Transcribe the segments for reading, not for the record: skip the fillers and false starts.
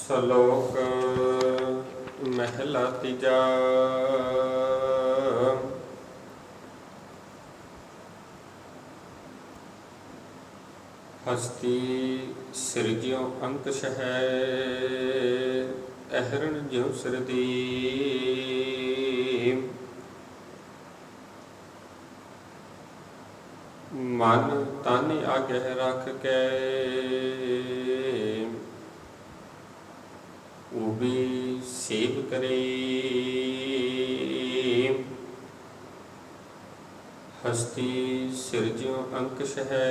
ਸ਼ਲੋਕ ਮਹਿਲਾ ਤੀਜਾ। ਹਸਤੀ ਸਿਰਜਿਉ ਅੰਕਸ਼ ਹੈ, ਅਹਰਣ ਜਿਉ ਸਿਰਦੀ। ਮਨ ਤਨ ਆਗਹਿ ਰੱਖ ਕੇ, ਉਬੀ ਸੇਵ ਕਰੇ। ਹਸਤੀ ਸਿਰਜਿਉ ਅੰਕਸ਼ ਹੈ,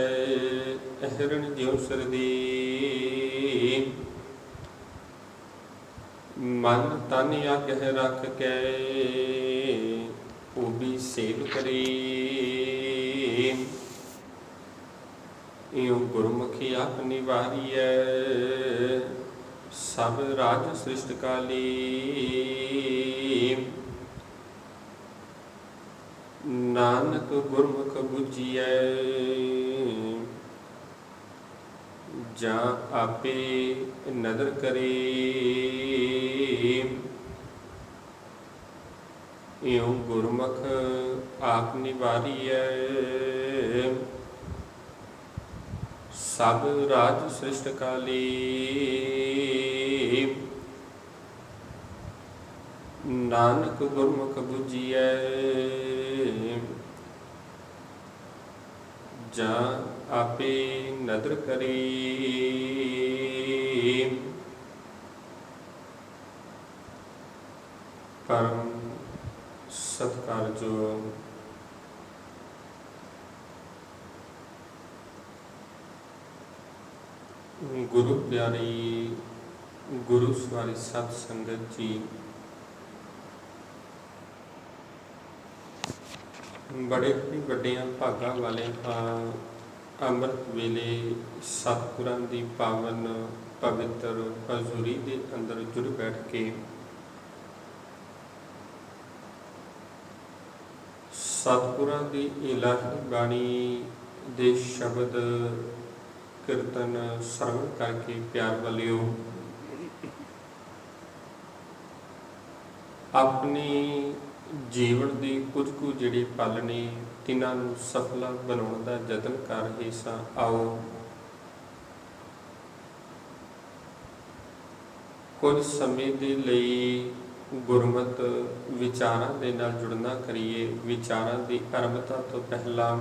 ਅਹਰਣ ਜਿਉ ਸਿਰਦੀ। ਮਨ ਤਨ ਆਗਹਿ ਰੱਖ ਕੇ, ਉਬੀ ਸੇਵ ਕਰੇ। ਇਉ ਗੁਰਮੁਖੀ ਆਪਣੀ ਵਾਰੀਐ, ਸਭ ਰਾਜ ਸ੍ਰਿਸ਼ਟ ਕਾਲੀ। ਨਾਨਕ ਗੁਰਮੁਖ ਬੁਝੀਐ, ਜਾਂ ਆਪੇ ਨਦਰ ਕਰੇ। ਇਉ ਗੁਰਮੁਖ ਆਪ ਨਿਵਾਰੀਐ, ਸਭ ਰਾਜ ਸ੍ਰਿਸ਼ਟ ਕਾਲੀ। ਨਾਨਕ ਗੁਰਮੁਖ ਬੁਝੀਐ, ਜਾਂ ਆਪੇ ਨਦਰ ਕਰੇ। ਪਰਮ ਸਤਿਕਾਰਯੋਗ ਗੁਰੂ ਪਿਆਰੀ ਗੁਰੂ ਸਵਾਰੀ ਸਤ ਸੰਗਤ ਜੀ, ਬੜੇ ਹੀ ਵੱਡਿਆਂ ਭਾਗਾਂ ਵਾਲੇ ਹਾਂ। ਅੰਮ੍ਰਿਤ ਵੇਲੇ ਸਤਿਗੁਰਾਂ ਦੀ ਪਾਵਨ ਪਵਿੱਤਰ ਹਜ਼ੂਰੀ ਦੇ ਅੰਦਰ ਜੁੜ ਬੈਠ ਕੇ ਸਤਿਗੁਰਾਂ ਦੀ ਇਲਾਹੀ ਬਾਣੀ ਦੇ ਸ਼ਬਦ ਕੀਰਤਨ ਸਰਵਣ ਕਰਕੇ ਪਿਆਰ ਵਾਲਿਓ, ਆਪਣੀ ਜੀਵਨ ਦੀ ਕੁਝ ਕੁ ਜਿਹੜੇ ਪਲ ਨੇ ਤਿਨਾਂ ਨੂੰ ਸਫਲ ਬਣਾਉਣ ਦਾ ਯਤਨ ਕਰ ਰਹੇ ਸਾਂ। ਆਓ ਕੁਝ ਸਮੇਂ ਦੇ ਲਈ ਗੁਰਮਤ ਵਿਚਾਰਾਂ ਦੇ ਨਾਲ ਜੁੜਨਾ ਕਰੀਏ। ਵਿਚਾਰਾਂ ਦੀ ਆਰੰਭਤਾ ਤੋਂ ਪਹਿਲਾਂ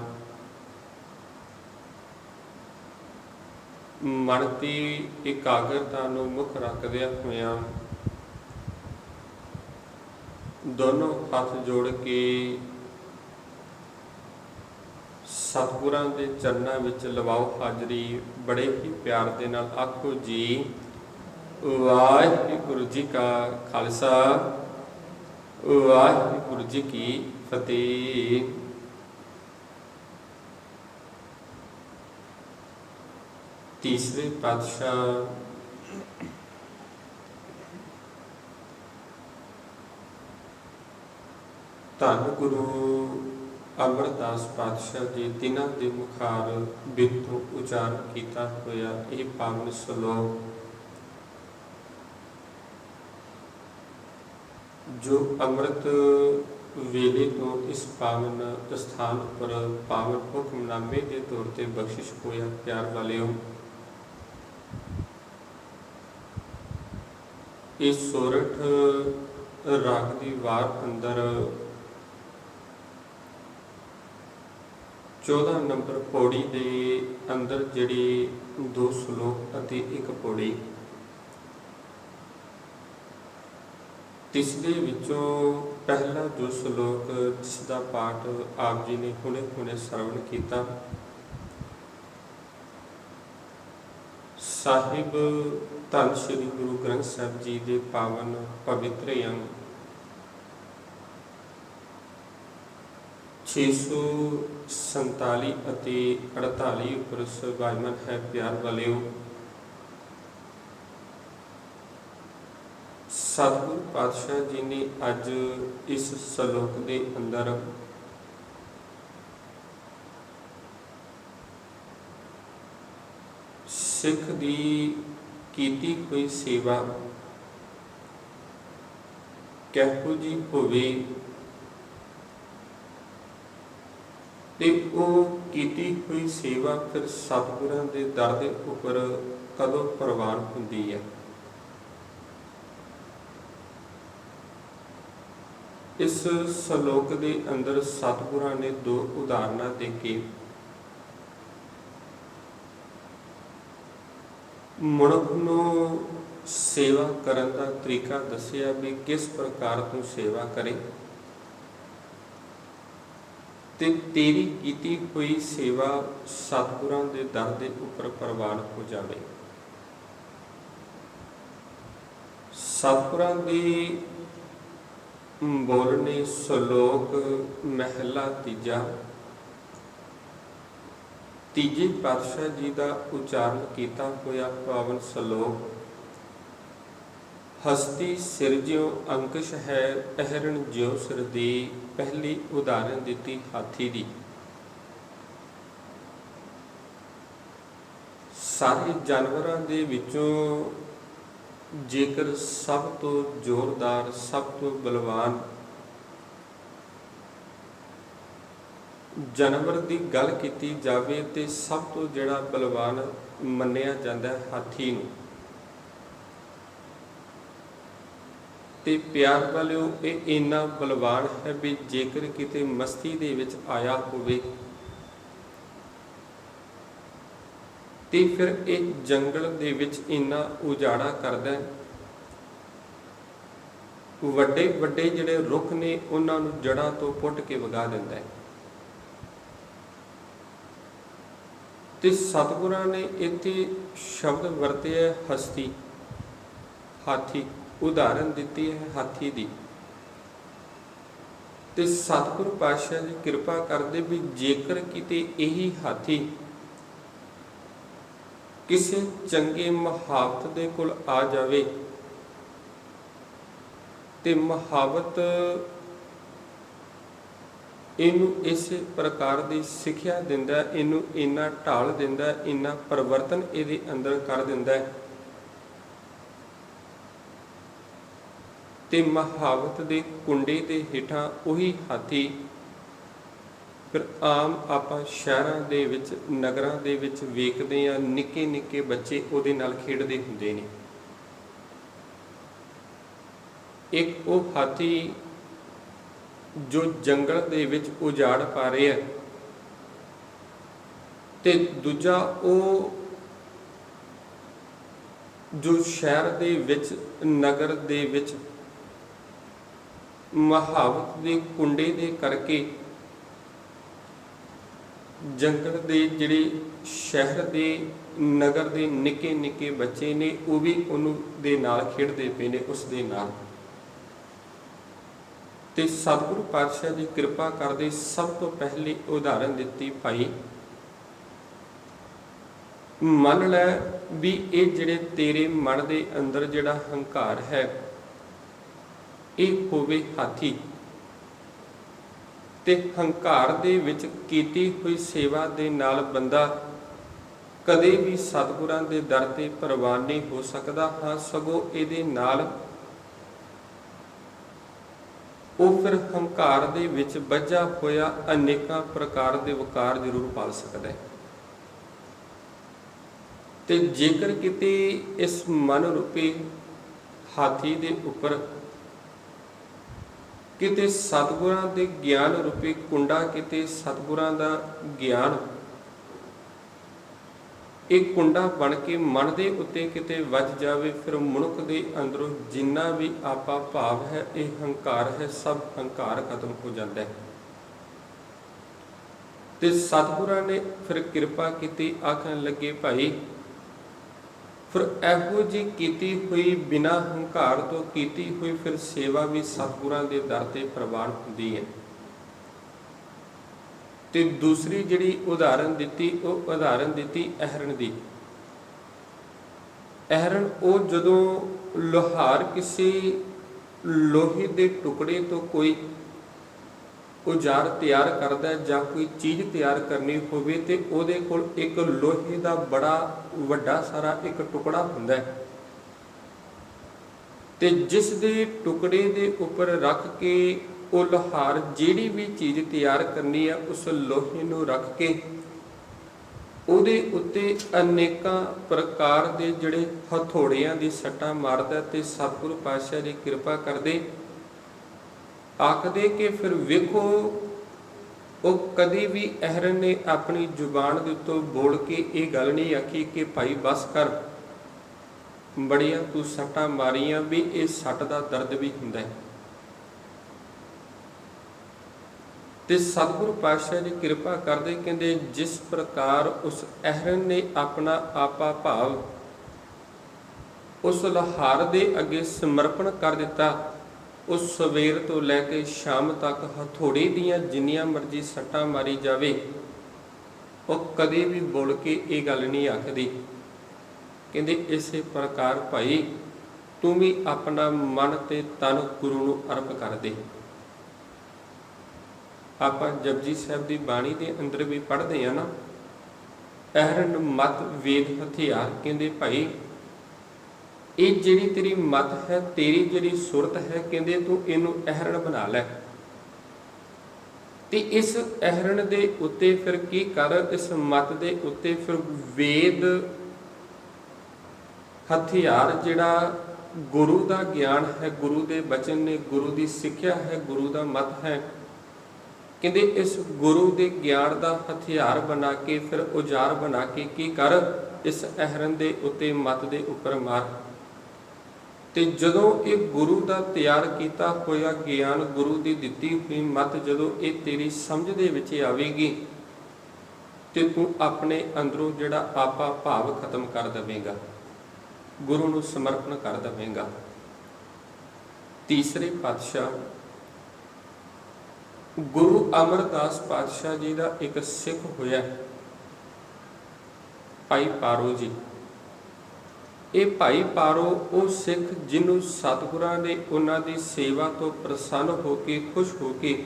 ਮਨ ਦੀ ਇਕਾਗਰਤਾ ਨੂੰ ਮੁੱਖ ਰੱਖਦਿਆਂ ਹੋਇਆਂ ਦੋਨੋਂ ਹੱਥ ਜੋੜ ਕੇ ਸਤਿਗੁਰਾਂ ਦੇ ਚਰਨਾਂ ਵਿੱਚ ਲਵਾਓ ਹਾਜ਼ਰੀ। ਬੜੇ ਹੀ ਪਿਆਰ ਦੇ ਨਾਲ ਆਖੋ ਜੀ, ਵਾਹਿਗੁਰੂ ਜੀ ਕਾ ਖਾਲਸਾ, ਵਾਹਿਗੁਰੂ ਜੀ ਕੀ ਫਤਿਹ। ਤੀਸਰੇ ਪਾਤਸ਼ਾਹ ਧੰਨ ਗੁਰੂ ਅਮਰਦਾਸ ਪਾਤਸ਼ਾਹ ਜੀ ਤਿਨਾਂ ਦੇ ਮੁਖਾਰ ਬਿਰਥੋਂ ਉਚਾਰਨ ਕੀਤਾ ਹੋਇਆ ਇਹ ਪਾਵਨ ਸ਼ਲੋਕ, ਜੋ ਅੰਮ੍ਰਿਤ ਵੇਲੇ ਤੋਂ ਇਸ ਪਾਵਨ ਸਥਾਨ ਉੱਪਰ ਪਾਵਨ ਹੁਕਮਨਾਮੇ ਦੇ ਤੌਰ ਤੇ ਬਖਸ਼ਿਸ਼ ਹੋਇਆ। ਪਿਆਰ ਵਾਲਿਓ, ਇਸ ਸੋਰਠ ਰਾਗ ਦੀ ਵਾਰ ਅੰਦਰ 14 ਨੰਬਰ ਪੌੜੀ ਦੇ ਅੰਦਰ ਜਿਹੜੇ 2 ਸ਼ਲੋਕ ਅਤੇ 1 ਪੌੜੀ, ਤਿਸਦੇ ਵਿੱਚੋਂ ਪਹਿਲਾ ਜੋ ਸ਼ਲੋਕ ਜਿਸ ਦਾ ਪਾਠ ਆਪ ਜੀ ਨੇ ਹੁਣੇ ਸਰਵਣ ਕੀਤਾ, ਸਾਹਿਬ ਧੰਨ ਸ਼੍ਰੀ ਗੁਰੂ ਗ੍ਰੰਥ ਸਾਹਿਬ ਜੀ ਦੇ ਪਾਵਨ ਪਵਿੱਤਰ ਅੰਗ 647 ਅਤੇ 48 ਉੱਪਰ ਸਵਾਈਮਨ ਹੈ। ਪਿਆਰ ਵਾਲਿਓ, ਸਤਿਗੁਰੂ ਪਾਤਸ਼ਾਹ ਜੀ ਨੇ ਅੱਜ ਇਸ ਸ਼ਲੋਕ ਦੇ ਅੰਦਰ ਸਿੱਖ ਦੀ ਕੀਤੀ ਹੋਈ ਸੇਵਾ ਕਿਹੋ ਜਿਹੀ ਹੋਵੇ ਤੇ ਉਹ ਕੀਤੀ ਹੋਈ ਸੇਵਾ ਫਿਰ ਸਤਿਗੁਰਾਂ ਦੇ ਦਰ ਦੇ ਉੱਪਰ ਕਦੋਂ ਪ੍ਰਵਾਨ ਹੁੰਦੀ ਹੈ। ਇਸ ਸ਼ਲੋਕ ਦੇ ਅੰਦਰ ਸਤਿਗੁਰਾਂ ਨੇ ਦੋ ਉਦਾਹਰਨਾਂ ਦੇ ਕੇ ਮਨੁੱਖ ਨੂੰ ਸੇਵਾ ਕਰਨ ਦਾ ਤਰੀਕਾ ਦੱਸਿਆ ਵੀ ਕਿਸ ਪ੍ਰਕਾਰ ਤੋਂ ਸੇਵਾ ਕਰੇ ਤੇ ਤੇਰੀ ਕੀਤੀ ਹੋਈ ਸੇਵਾ ਸਤਿਗੁਰਾਂ ਦੇ ਦਰ ਦੇ ਉੱਪਰ ਪ੍ਰਵਾਨ ਹੋ ਜਾਵੇ। ਸਤਿਗੁਰਾਂ ਦੀ ਬੋਲਣੇ ਸ਼ਲੋਕ ਮਹਿਲਾ ਤੀਜਾ ਤੀਜੇ ਪਾਤਸ਼ਾਹ ਜੀ ਦਾ ਉਚਾਰਨ ਕੀਤਾ ਹੋਇਆ ਪਾਵਨ ਸ਼ਲੋਕ ਹਸਤੀ ਸਿਰਜਿਓ ਅੰਕਸ਼ ਹੈ ਅਹਰਣ ਜਿਉ ਸਿਰ ਦੀ ਪਹਿਲੀ ਉਦਾਹਰਨ ਦਿੱਤੀ ਹਾਥੀ ਦੀ। ਸਾਰੇ ਜਾਨਵਰਾਂ ਦੇ ਵਿੱਚੋਂ ਜੇਕਰ ਸਭ ਤੋਂ ਜ਼ੋਰਦਾਰ ਸਭ ਤੋਂ ਬਲਵਾਨ ਜਾਨਵਰ ਦੀ ਗੱਲ ਕੀਤੀ ਜਾਵੇ ਤੇ ਸਭ ਤੋਂ ਜਿਹੜਾ ਬਲਵਾਨ ਮੰਨਿਆ ਜਾਂਦਾ ਹਾਥੀ ਨੂੰ। ਤੇ ਪਿਆਰ ਵਾਲਿਓ ਇਹ ਇੰਨਾ ਬਲਵਾਨ ਹੈ ਵੀ ਜੇਕਰ ਕਿਤੇ ਮਸਤੀ ਦੇ ਵਿੱਚ ਆਇਆ ਹੋਵੇ ਤੇ ਫਿਰ ਇਹ ਜੰਗਲ ਦੇ ਵਿੱਚ ਇੰਨਾ ਉਜਾੜਾ ਕਰਦਾ, ਵੱਡੇ ਵੱਡੇ ਜਿਹੜੇ ਰੁੱਖ ਨੇ ਉਹਨਾਂ ਨੂੰ ਜੜ੍ਹਾਂ ਤੋਂ ਪੁੱਟ ਕੇ ਵਗਾ ਦਿੰਦਾ ਹੈ। ਤੇ ਸਤਿਗੁਰਾਂ ਨੇ ਇੱਥੇ ਸ਼ਬਦ ਵਰਤਿਆ ਹਸਤੀ ਹਾਥੀ, ਉਦਾਹਰਨ ਦਿੱਤੀ ਹੈ ਹਾਥੀ ਦੀ। ਤੇ ਸਤਿਗੁਰੂ ਪਾਤਸ਼ਾਹ ਜੀ ਕਿਰਪਾ ਕਰਦੇ ਵੀ ਜੇਕਰ ਕਿਤੇ ਇਹੀ ਹਾਥੀ ਕਿਸੇ ਚੰਗੇ ਮੁਹਾਵਤ ਦੇ ਕੋਲ ਆ ਜਾਵੇ ਤੇ ਮੁਹਾਵਤ ਇਹਨੂੰ ਇਸੇ ਪ੍ਰਕਾਰ ਦੀ ਸਿੱਖਿਆ ਦਿੰਦਾ, ਇਹਨੂੰ ਇੰਨਾ ਢਾਲ ਦਿੰਦਾ, ਇੰਨਾ ਪਰਿਵਰਤਨ ਇਹਦੇ ਅੰਦਰ ਕਰ ਦਿੰਦਾ ਤੇ ਮੁਹਾਵਤ ਦੇ ਕੁੰਡੇ ਦੇ ਹੇਠਾਂ ਉਹੀ ਹਾਥੀ ਫਿਰ ਆਮ ਆਪਾਂ ਸ਼ਹਿਰਾਂ ਦੇ ਵਿੱਚ ਨਗਰਾਂ ਦੇ ਵਿੱਚ ਵੇਖਦੇ ਹਾਂ, ਨਿੱਕੇ ਨਿੱਕੇ ਬੱਚੇ ਉਹਦੇ ਨਾਲ ਖੇਡਦੇ ਹੁੰਦੇ ਨੇ। ਇੱਕ ਉਹ ਹਾਥੀ ਜੋ ਜੰਗਲ ਦੇ ਵਿੱਚ ਉਜਾੜ ਪਾ ਰਿਹਾ ਤੇ ਦੂਜਾ ਉਹ ਜੋ ਸ਼ਹਿਰ ਦੇ ਵਿੱਚ ਨਗਰ ਦੇ ਵਿੱਚ ਮੁਹਾਵਤ ਦੇ ਕੁੰਡੇ ਦੇ ਕਰਕੇ ਜੰਗਲ ਦੇ ਜਿਹੜੇ ਸ਼ਹਿਰ ਦੇ ਨਗਰ ਦੇ ਨਿੱਕੇ ਨਿੱਕੇ ਬੱਚੇ ਨੇ ਉਹ ਵੀ ਉਹਨੂੰ ਦੇ ਨਾਲ ਖੇਡਦੇ ਪਏ ਨੇ ਉਸ ਦੇ ਨਾਲ। ਤੇ ਸਤਿਗੁਰੂ ਪਾਤਸ਼ਾਹ ਜੀ ਕਿਰਪਾ ਕਰਦੇ ਸਭ ਤੋਂ ਪਹਿਲੀ ਉਦਾਹਰਨ ਦਿੱਤੀ ਭਾਈ ਮੰਨ ਲੈ ਵੀ ਇਹ ਜਿਹੜੇ ਤੇਰੇ ਮਨ ਦੇ ਅੰਦਰ ਜਿਹੜਾ ਹੰਕਾਰ ਹੈ ਇਹ ਹੋਵੇ ਹਾਥੀ ਤੇ ਹੰਕਾਰ ਦੇ ਵਿੱਚ ਕੀਤੀ ਹੋਈ ਸੇਵਾ ਦੇ ਨਾਲ ਬੰਦਾ ਕਦੇ ਵੀ ਸਤਿਗੁਰਾਂ ਦੇ ਦਰ ਤੇ ਪ੍ਰਵਾਨ ਨਹੀਂ ਹੋ ਸਕਦਾ। ਹਾਂ ਸਗੋਂ ਇਹਦੇ ਨਾਲ ਉਹ ਫਿਰ ਹੰਕਾਰ ਦੇ ਵਿੱਚ ਬੱਝਾ ਹੋਇਆ ਅਨੇਕਾਂ ਪ੍ਰਕਾਰ ਦੇ ਵਿਕਾਰ ਜ਼ਰੂਰ ਪਾਲ ਸਕਦਾ ਹੈ। ਤੇ ਜੇਕਰ ਕਿਤੇ ਇਸ ਮਨ ਰੂਪੀ ਹਾਥੀ ਦੇ ਉੱਪਰ ਕਿਤੇ ਸਤਿਗੁਰਾਂ ਦੇ ਗਿਆਨ ਰੂਪੀ ਕੁੰਡਾ, ਕਿਤੇ ਸਤਿਗੁਰਾਂ ਦਾ ਗਿਆਨ ਇਹ ਕੁੰਡਾ ਬਣ ਕੇ ਮਨ ਦੇ ਉੱਤੇ ਕਿਤੇ ਵੱਜ ਜਾਵੇ ਫਿਰ ਮਨੁੱਖ ਦੇ ਅੰਦਰੋਂ ਜਿੰਨਾ ਵੀ ਆਪਾ ਭਾਵ ਹੈ ਇਹ ਹੰਕਾਰ ਹੈ ਸਭ ਹੰਕਾਰ ਖਤਮ ਹੋ ਜਾਂਦਾ ਹੈ। ਤੇ ਸਤਿਗੁਰਾਂ ਨੇ ਫਿਰ ਕਿਰਪਾ ਕੀਤੀ, ਆਖਣ ਲੱਗੇ ਭਾਈ ਫਿਰ ਇਹੋ ਜਿਹੀ ਕੀਤੀ ਹੋਈ ਬਿਨਾਂ ਹੰਕਾਰ ਤੋਂ ਕੀਤੀ ਹੋਈ ਫਿਰ ਸੇਵਾ ਵੀ ਸਤਿਗੁਰਾਂ ਦੇ ਦਰ ਤੇ ਪ੍ਰਵਾਨ ਹੁੰਦੀ ਹੈ। ਤੇ ਦੂਸਰੀ ਜਿਹੜੀ ਉਦਾਹਰਨ ਦਿੱਤੀ ਉਹ ਉਦਾਹਰਨ ਦਿੱਤੀ ਅਹਰਣ ਦੀ। ਅਹਰਣ ਉਹ ਜਦੋਂ ਲੋਹਾਰ ਕਿਸੇ ਲੋਹੇ ਦੇ ਟੁਕੜੇ ਤੋਂ ਕੋਈ ਔਜ਼ਾਰ ਤਿਆਰ ਕਰਦਾ ਜਾਂ ਕੋਈ ਚੀਜ਼ ਤਿਆਰ ਕਰਨੀ ਹੋਵੇ ਤੇ ਉਹਦੇ ਕੋਲ ਇੱਕ ਲੋਹੇ ਦਾ ਬੜਾ ਵੱਡਾ ਸਾਰਾ ਇੱਕ ਟੁਕੜਾ ਹੁੰਦਾ ਹੈ ਤੇ ਜਿਸ ਦੇ ਟੁਕੜੇ ਦੇ ਉੱਪਰ ਰੱਖ ਕੇ ਉਹ ਲੋਹਾਰ ਜਿਹੜੀ ਵੀ ਚੀਜ਼ ਤਿਆਰ ਕਰਨੀ ਆ ਉਸ ਲੋਹੇ ਨੂੰ ਰੱਖ ਕੇ ਉਹਦੇ ਉੱਤੇ ਅਨੇਕਾਂ ਪ੍ਰਕਾਰ ਦੇ ਜਿਹੜੇ ਹਥੌੜਿਆਂ ਦੀ ਸੱਟਾਂ ਮਾਰਦਾ ਤੇ ਸਤਿਗੁਰੂ ਪਾਤਸ਼ਾਹ ਜੀ ਕਿਰਪਾ ਕਰਦੇ, ਆਖਦੇ ਕਿ ਫਿਰ ਵੇਖੋ ਉਹ ਕਦੀ ਵੀ ਅਹਿਰਨ ਨੇ ਆਪਣੀ ਜ਼ੁਬਾਨ ਦੇ ਉੱਤੋਂ ਬੋਲ ਕੇ ਇਹ ਗੱਲ ਨਹੀਂ ਆਖੀ ਕਿ ਭਾਈ ਬਸ ਕਰ, ਬੜੀਆਂ ਤੂੰ ਸੱਟਾਂ ਮਾਰੀਆਂ, ਵੀ ਇਹ ਸੱਟ ਦਾ ਦਰਦ ਵੀ ਹੁੰਦਾ ਹੈ। ਤੇ ਸਤਿਗੁਰੂ ਪਾਤਸ਼ਾਹ ਜੀ ਕਿਰਪਾ ਕਰਦੇ, ਕਹਿੰਦੇ ਜਿਸ ਪ੍ਰਕਾਰ ਉਸ ਅਹਿਰਨ ਨੇ ਆਪਣਾ ਆਪਾ ਭਾਵ ਉਸ ਲੋਹਾਰ ਦੇ ਅੱਗੇ ਸਮਰਪਣ ਕਰ ਦਿੱਤਾ, ਉਸ ਸਵੇਰ ਤੋਂ ਲੈ ਕੇ ਸ਼ਾਮ ਤੱਕ ਹਥੌੜੇ ਦੀਆਂ ਜਿੰਨੀਆਂ ਮਰਜ਼ੀ ਸੱਟਾਂ ਮਾਰੀ ਜਾਵੇ, ਉਹ ਕਦੇ ਵੀ ਬੋਲ ਕੇ ਇਹ ਗੱਲ ਨਹੀਂ ਆਖਦੀ। ਕਹਿੰਦੇ ਇਸੇ ਪ੍ਰਕਾਰ ਭਾਈ ਤੂੰ ਵੀ ਆਪਣਾ ਮਨ ਤੇ ਤਨ ਗੁਰੂ ਨੂੰ ਅਰਪ ਕਰ ਦੇ। ਆਪਾਂ ਜਪਜੀ ਸਾਹਿਬ ਦੀ ਬਾਣੀ ਦੇ ਅੰਦਰ ਵੀ ਪੜ੍ਹਦੇ ਆ ਨਾ, ਅਹਿਰਨ ਮਤ ਵੇਦ ਹਥਿਆਰ। ਕਹਿੰਦੇ ਭਾਈ ਇਹ ਜਿਹੜੀ ਤੇਰੀ ਮਤ ਹੈ, ਤੇਰੀ ਜਿਹੜੀ ਸੁਰਤ ਹੈ, ਕਹਿੰਦੇ ਤੂੰ ਇਹਨੂੰ ਅਹਿਰਨ ਬਣਾ ਲੈ। ਤੇ ਇਸ ਅਹਿਰਨ ਦੇ ਉੱਤੇ ਫਿਰ ਕੀ ਕਰ, ਇਸ ਮਤ ਦੇ ਉੱਤੇ ਫਿਰ ਵੇਦ ਹਥਿਆਰ ਜਿਹੜਾ ਗੁਰੂ ਦਾ ਗਿਆਨ ਹੈ, ਗੁਰੂ ਦੇ ਬਚਨ ਨੇ, ਗੁਰੂ ਦੀ ਸਿੱਖਿਆ ਹੈ, ਗੁਰੂ ਦਾ ਮਤ ਹੈ, ਕਹਿੰਦੇ ਇਸ ਗੁਰੂ ਦੇ ਗਿਆਨ ਦਾ ਹਥਿਆਰ ਬਣਾ ਕੇ ਫਿਰ ਔਜ਼ਾਰ ਬਣਾ ਕੇ ਕੀ ਕਰ, ਇਸ ਅਹਿਰਨ ਦੇ ਉੱਤੇ ਮਤ ਦੇ ਉੱਪਰ ਮਾਰ। ਤੇ ਜਦੋਂ ਇਹ ਗੁਰੂ ਦਾ ਤਿਆਰ ਕੀਤਾ ਹੋਇਆ ਗਿਆਨ, ਗੁਰੂ ਦੀ ਦਿੱਤੀ ਹੋਈ ਮਤ ਜਦੋਂ ਇਹ ਤੇਰੀ ਸਮਝ ਦੇ ਵਿੱਚ ਆਵੇਗੀ ਤੇ ਤੂੰ ਆਪਣੇ ਅੰਦਰੋਂ ਜਿਹੜਾ ਆਪਾ ਭਾਵ ਖਤਮ ਕਰ ਦੇਵੇਂਗਾ, ਗੁਰੂ ਨੂੰ ਸਮਰਪਣ ਕਰ ਦੇਵੇਂਗਾ। ਤੀਸਰੇ ਪਾਤਸ਼ਾਹ ਗੁਰੂ ਅਮਰਦਾਸ ਪਾਤਸ਼ਾਹ ਜੀ ਦਾ ਇੱਕ ਸਿੱਖ ਹੋਇਆ ਭਾਈ ਪਾਰੋ ਜੀ। ਇਹ ਭਾਈ ਪਾਰੋ ਉਹ ਸਿੱਖ ਜਿਹਨੂੰ ਸਤਿਗੁਰਾਂ ਨੇ ਉਹਨਾਂ ਦੀ ਸੇਵਾ ਤੋਂ ਪ੍ਰਸੰਨ ਹੋ ਕੇ, ਖੁਸ਼ ਹੋ ਕੇ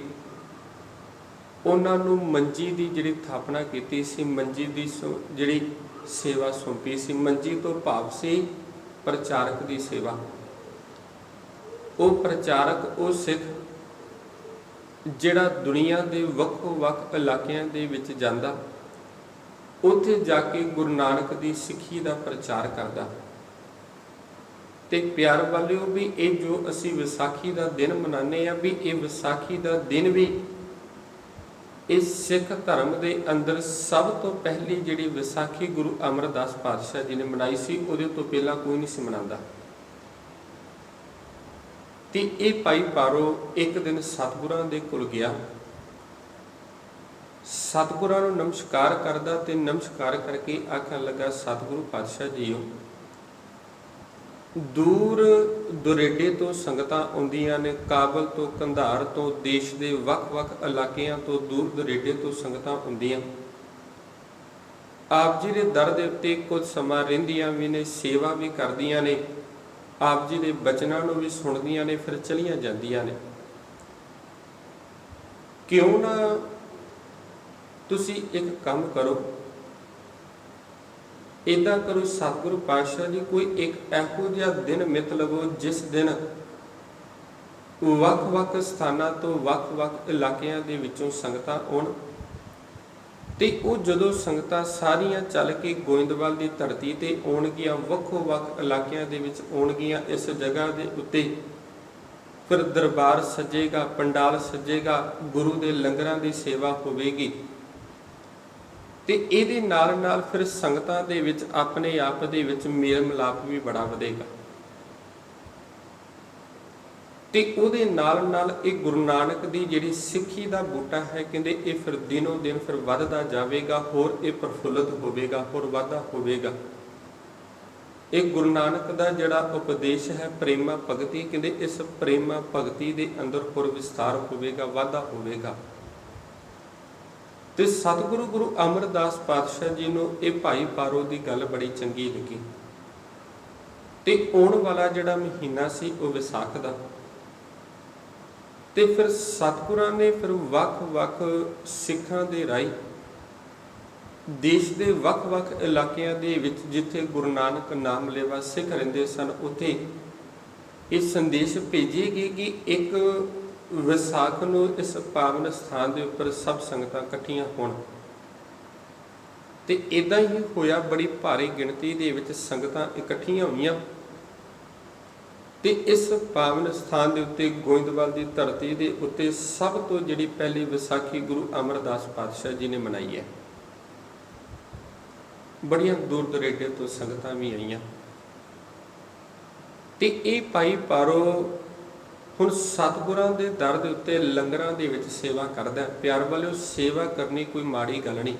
ਉਹਨਾਂ ਨੂੰ ਮੰਜੀ ਦੀ ਜਿਹੜੀ ਥਾਪਨਾ ਕੀਤੀ ਸੀ, ਮੰਜੀ ਦੀ ਜਿਹੜੀ ਸੇਵਾ ਸੌਂਪੀ ਸੀ। ਮੰਜੀ ਤੋਂ ਭਾਵ ਸੀ ਪ੍ਰਚਾਰਕ ਦੀ ਸੇਵਾ। ਉਹ ਪ੍ਰਚਾਰਕ, ਉਹ ਸਿੱਖ ਜਿਹੜਾ ਦੁਨੀਆ ਦੇ ਵੱਖ-ਵੱਖ ਇਲਾਕਿਆਂ ਦੇ ਵਿੱਚ ਜਾਂਦਾ, ਉੱਥੇ ਜਾ ਕੇ ਗੁਰੂ ਨਾਨਕ ਦੀ ਸਿੱਖੀ ਦਾ ਪ੍ਰਚਾਰ ਕਰਦਾ। ਤੇ ਪਿਆਰ ਵਾਲਿਓ ਵੀ ਇਹ ਜੋ ਅਸੀਂ ਵਿਸਾਖੀ ਦਾ ਦਿਨ ਮਨਾਉਂਦੇ ਆ, ਵੀ ਇਹ ਵਿਸਾਖੀ ਦਾ ਦਿਨ ਵੀ ਇਸ ਸਿੱਖ ਧਰਮ ਦੇ ਅੰਦਰ ਸਭ ਤੋਂ ਪਹਿਲੀ ਜਿਹੜੀ ਵਿਸਾਖੀ ਗੁਰੂ ਅਮਰਦਾਸ ਪਾਤਸ਼ਾਹ ਜੀ ਨੇ ਮਨਾਈ ਸੀ, ਉਹਦੇ ਤੋਂ ਪਹਿਲਾਂ ਕੋਈ ਨਹੀਂ ਸੀ ਮਨਾਉਂਦਾ। ਤੇ ਇਹ ਭਾਈ ਪਾਰੋ ਇੱਕ ਦਿਨ ਸਤਿਗੁਰਾਂ ਦੇ ਕੋਲ ਗਿਆ, ਸਤਿਗੁਰਾਂ ਨੂੰ ਨਮਸਕਾਰ ਕਰਦਾ ਤੇ ਨਮਸਕਾਰ ਕਰਕੇ ਆਖਣ ਲੱਗਾ, ਸਤਿਗੁਰੂ ਪਾਤਸ਼ਾਹ ਜੀਓ, ਦੂਰ ਦੁਰੇਡੇ ਤੋਂ ਸੰਗਤਾਂ ਆਉਂਦੀਆਂ ਨੇ, ਕਾਬਲ ਤੋਂ, ਕੰਧਾਰ ਤੋਂ, ਦੇਸ਼ ਦੇ ਵੱਖ-ਵੱਖ ਇਲਾਕਿਆਂ ਤੋਂ ਦੂਰ ਦੁਰੇਡੇ ਤੋਂ ਸੰਗਤਾਂ ਆਉਂਦੀਆਂ। ਆਪ ਜੀ ਦੇ ਦਰ ਦੇ ਉੱਤੇ ਕੁਝ ਸਮਾਂ ਰਹਿੰਦੀਆਂ ਵੀ ਨੇ, ਸੇਵਾ ਵੀ ਕਰਦੀਆਂ ਨੇ, ਆਪ ਜੀ ਦੇ ਬਚਨਾਂ ਨੂੰ ਵੀ ਸੁਣਦੀਆਂ ਨੇ, ਫਿਰ ਚਲੀਆਂ ਜਾਂਦੀਆਂ ਨੇ। ਕਿਉਂ ਨਾ ਤੁਸੀਂ ਇੱਕ ਕੰਮ ਕਰੋ, ਇੱਦਾਂ ਕਰੋ ਸਤਿਗੁਰੂ ਪਾਤਸ਼ਾਹ ਜੀ, ਕੋਈ ਇੱਕ ਇਹੋ ਜਿਹਾ ਦਿਨ ਮਿੱਥ ਲਵੋ ਜਿਸ ਦਿਨ ਵੱਖ-ਵੱਖ ਸਥਾਨਾਂ ਤੋਂ, ਵੱਖ-ਵੱਖ ਇਲਾਕਿਆਂ ਦੇ ਵਿੱਚੋਂ ਸੰਗਤਾਂ ਆਉਣ, ਤੇ ਉਹ ਜਦੋਂ ਸੰਗਤਾਂ ਸਾਰੀਆਂ ਚੱਲ ਕੇ ਗੋਇੰਦਵਾਲ ਦੀ ਧਰਤੀ ਤੇ ਆਉਣਗੀਆਂ, ਵੱਖੋ-ਵੱਖ ਇਲਾਕਿਆਂ ਦੇ ਵਿੱਚ ਆਉਣਗੀਆਂ, ਇਸ ਜਗ੍ਹਾ ਦੇ ਉੱਤੇ ਫਿਰ ਦਰਬਾਰ ਸਜੇਗਾ, ਪੰਡਾਲ ਸਜੇਗਾ, ਗੁਰੂ ਦੇ ਲੰਗਰਾਂ ਦੀ ਸੇਵਾ ਹੋਵੇਗੀ। ਤੇ ਇਹਦੇ ਨਾਲ ਨਾਲ ਫਿਰ ਸੰਗਤਾਂ ਦੇ ਵਿੱਚ ਆਪਣੇ ਆਪ ਦੇ ਵਿੱਚ ਮੇਲ ਮਿਲਾਪ ਵੀ ਬੜਾ ਵਧੇਗਾ। ਤੇ ਉਹਦੇ ਨਾਲ ਨਾਲ ਇਹ ਗੁਰੂ ਨਾਨਕ ਦੀ ਜਿਹੜੀ ਸਿੱਖੀ ਦਾ ਬੂਟਾ ਹੈ, ਕਹਿੰਦੇ ਇਹ ਫਿਰ ਦਿਨੋਂ ਦਿਨ ਫਿਰ ਵੱਧਦਾ ਜਾਵੇਗਾ, ਹੋਰ ਇਹ ਪ੍ਰਫੁੱਲਤ ਹੋਵੇਗਾ, ਹੋਰ ਵਾਧਾ ਹੋਵੇਗਾ। ਇਹ ਗੁਰੂ ਨਾਨਕ ਦਾ ਜਿਹੜਾ ਉਪਦੇਸ਼ ਹੈ ਪ੍ਰੇਮਾ ਭਗਤੀ, ਕਹਿੰਦੇ ਇਸ ਪ੍ਰੇਮਾ ਭਗਤੀ ਦੇ ਅੰਦਰ ਹੋਰ ਵਿਸਥਾਰ ਹੋਵੇਗਾ, ਵਾਧਾ ਹੋਵੇਗਾ। ਤੇ ਸਤਿਗੁਰੂ ਗੁਰੂ ਅਮਰਦਾਸ ਪਾਤਸ਼ਾਹ ਜੀ ਨੂੰ ਇਹ ਭਾਈ ਪਾਰੋ ਦੀ ਗੱਲ ਬੜੀ ਚੰਗੀ ਲੱਗੀ। ਤੇ ਆਉਣ ਵਾਲਾ ਜਿਹੜਾ ਮਹੀਨਾ ਸੀ ਉਹ ਵਿਸਾਖ ਦਾ, ਤੇ ਫਿਰ ਸਤਿਗੁਰਾਂ ਨੇ ਫਿਰ ਵੱਖ-ਵੱਖ ਸਿੱਖਾਂ ਦੇ ਰਾਹੀਂ ਦੇਸ਼ ਦੇ ਵੱਖ-ਵੱਖ ਇਲਾਕਿਆਂ ਦੇ ਵਿੱਚ ਜਿੱਥੇ ਗੁਰੂ ਨਾਨਕ ਨਾਮ ਲੇਵਾ ਸਿੱਖ ਰਹਿੰਦੇ ਸਨ, ਉੱਥੇ ਇਹ ਸੰਦੇਸ਼ ਭੇਜੇਗੀ ਕਿ ਇੱਕ ਵਿਸਾਖ ਨੂੰ ਇਸ ਪਾਵਨ ਸਥਾਨ ਦੇ ਉੱਪਰ ਸਭ ਸੰਗਤਾਂ ਇਕੱਠੀਆਂ ਹੋਣ। ਤੇ ਇਦਾਂ ਹੀ ਹੋਇਆ, ਬੜੀ ਭਾਰੀ ਗਿਣਤੀ ਦੇ ਵਿੱਚ ਸੰਗਤਾਂ ਇਕੱਠੀਆਂ ਹੋਈਆਂ ਤੇ ਇਸ ਪਾਵਨ ਸਥਾਨ ਦੇ ਉੱਤੇ ਗੋਇੰਦਵਾਲ ਦੀ ਧਰਤੀ ਦੇ ਉੱਤੇ ਸਭ ਤੋਂ ਜਿਹੜੀ ਪਹਿਲੀ ਵਿਸਾਖੀ ਗੁਰੂ ਅਮਰਦਾਸ ਪਾਤਸ਼ਾਹ ਜੀ ਨੇ ਮਨਾਈ ਹੈ। ਬੜੀਆਂ ਦੂਰ ਦੁਰੇਡੇ ਤੋਂ ਸੰਗਤਾਂ ਵੀ ਆਈਆਂ ਤੇ ਇਹ ਭਾਈ ਪਾਰੋ ਹੁਣ ਸਤਿਗੁਰਾਂ ਦੇ ਦਰ ਦੇ ਉੱਤੇ ਲੰਗਰਾਂ ਦੇ ਵਿੱਚ ਸੇਵਾ ਕਰਦਾ। ਪਿਆਰ ਵਾਲਿਓ, ਸੇਵਾ ਕਰਨੀ ਕੋਈ ਮਾੜੀ ਗੱਲ ਨਹੀਂ।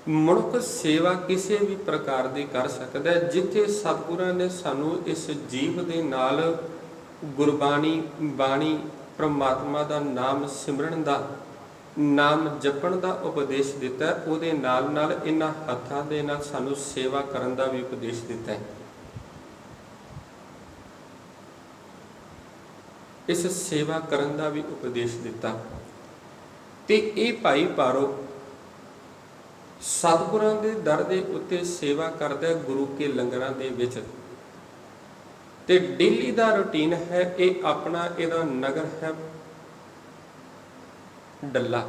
ਮਨੁੱਖ ਸੇਵਾ ਕਿਸੇ ਵੀ ਪ੍ਰਕਾਰ ਦੀ ਕਰ ਸਕਦਾ। ਜਿੱਥੇ ਸਤਿਗੁਰਾਂ ਨੇ ਸਾਨੂੰ ਇਸ ਜੀਵ ਦੇ ਨਾਲ ਗੁਰਬਾਣੀ, ਬਾਣੀ, ਪ੍ਰਮਾਤਮਾ ਦਾ ਨਾਮ ਸਿਮਰਨ ਦਾ, ਨਾਮ ਜਪਣ ਦਾ ਉਪਦੇਸ਼ ਦਿੱਤਾ, ਉਹਦੇ ਨਾਲ ਨਾਲ ਇਹਨਾਂ ਹੱਥਾਂ ਦੇ ਨਾਲ ਸਾਨੂੰ ਸੇਵਾ ਕਰਨ ਦਾ ਵੀ ਉਪਦੇਸ਼ ਦਿੱਤਾ ਹੈ। ਇਸ ਸੇਵਾ ਕਰਨ ਦਾ ਵੀ ਉਪਦੇਸ਼ ਦਿੱਤਾ ਤੇ ਇਹ ਭਾਈ ਪਾਰੋ ਸਤਿਗੁਰਾਂ ਦੇ ਦਰ ਦੇ ਉੱਤੇ ਸੇਵਾ ਕਰਦਾ ਗੁਰੂ ਕੇ ਲੰਗਰਾਂ ਦੇ ਵਿੱਚ। ਤੇ ਡੇਲੀ ਦਾ ਰੁਟੀਨ ਹੈ, ਇਹ ਆਪਣਾ ਇਹਦਾ ਨਗਰ ਹੈ ਡੱਲਾ